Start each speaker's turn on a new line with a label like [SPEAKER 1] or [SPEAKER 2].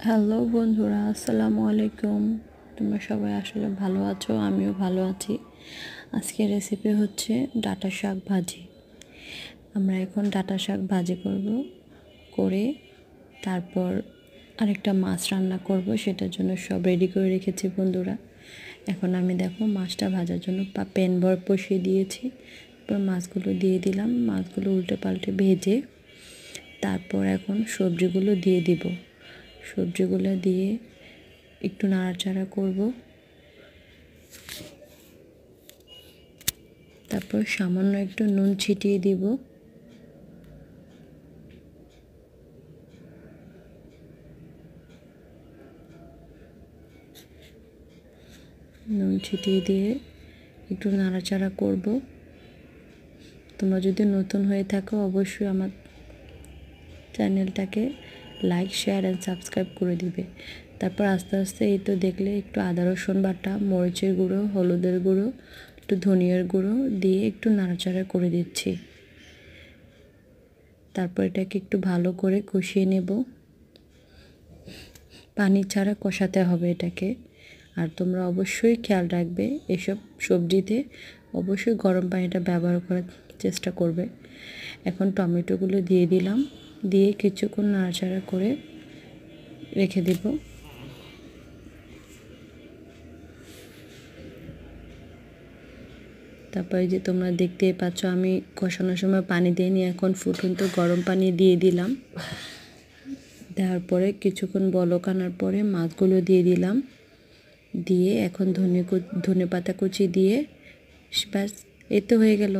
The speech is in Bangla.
[SPEAKER 1] হ্যালো বন্ধুরা, আসসালামু আলাইকুম। তোমরা সবাই আসলে ভালো আছো, আমিও ভালো আছি। আজকের রেসিপি হচ্ছে ডাঁটা শাক ভাজি। আমরা এখন ডাঁটা শাক ভাজি করব, করে তারপর আরেকটা মাছ রান্না করব। সেটার জন্য সব রেডি করে রেখেছি বন্ধুরা। এখন আমি দেখো মাছটা ভাজার জন্য প্যান বসিয়ে দিয়েছি। তারপর মাছগুলো দিয়ে দিলাম, মাছগুলো উল্টে পাল্টে ভেজে তারপর এখন সবজিগুলো দিয়ে দিব। সবজিগুলো দিয়ে একটু নাড়াচাড়া করব। তারপর সামান্য একটু নুন ছিটিয়ে দিব। নুন ছিটিয়ে দিয়ে একটু নাড়াচাড়া করব। তোমরা যদি নতুন হয়ে থাকো অবশ্যই আমার চ্যানেলটাকে লাইক, শেয়ার অ্যান্ড সাবস্ক্রাইব করে দিবে। তারপর আস্তে আস্তে এই তো দেখলে একটু আদা রসুন বাটা, মরিচের গুঁড়ো, হলুদের গুঁড়ো, একটু ধনিয়ার গুঁড়ো দিয়ে একটু নাড়াচাড়া করে দিচ্ছি। তারপর এটাকে একটু ভালো করে কষিয়ে নেব। পানি ছাড়া কষাতে হবে এটাকে। আর তোমরা অবশ্যই খেয়াল রাখবে এসব সবজিতে অবশ্যই গরম পানিটা ব্যবহার করার চেষ্টা করবে। এখন টমেটোগুলো দিয়ে দিলাম, দিয়ে কিছুক্ষণ নাড়াচাড়া করে রেখে দেব। তারপরে যে তোমরা দেখতেই পাচ্ছ আমি কষানোর সময় পানি দিইনি, এখন ফুটন্ত গরম পানি দিয়ে দিলাম। দেওয়ার পরে কিছুক্ষণ বলক আনার পরে মাছগুলো দিয়ে দিলাম, দিয়ে এখন ধনে পাতা কুচি দিয়ে ব্যাস এই তো হয়ে গেল।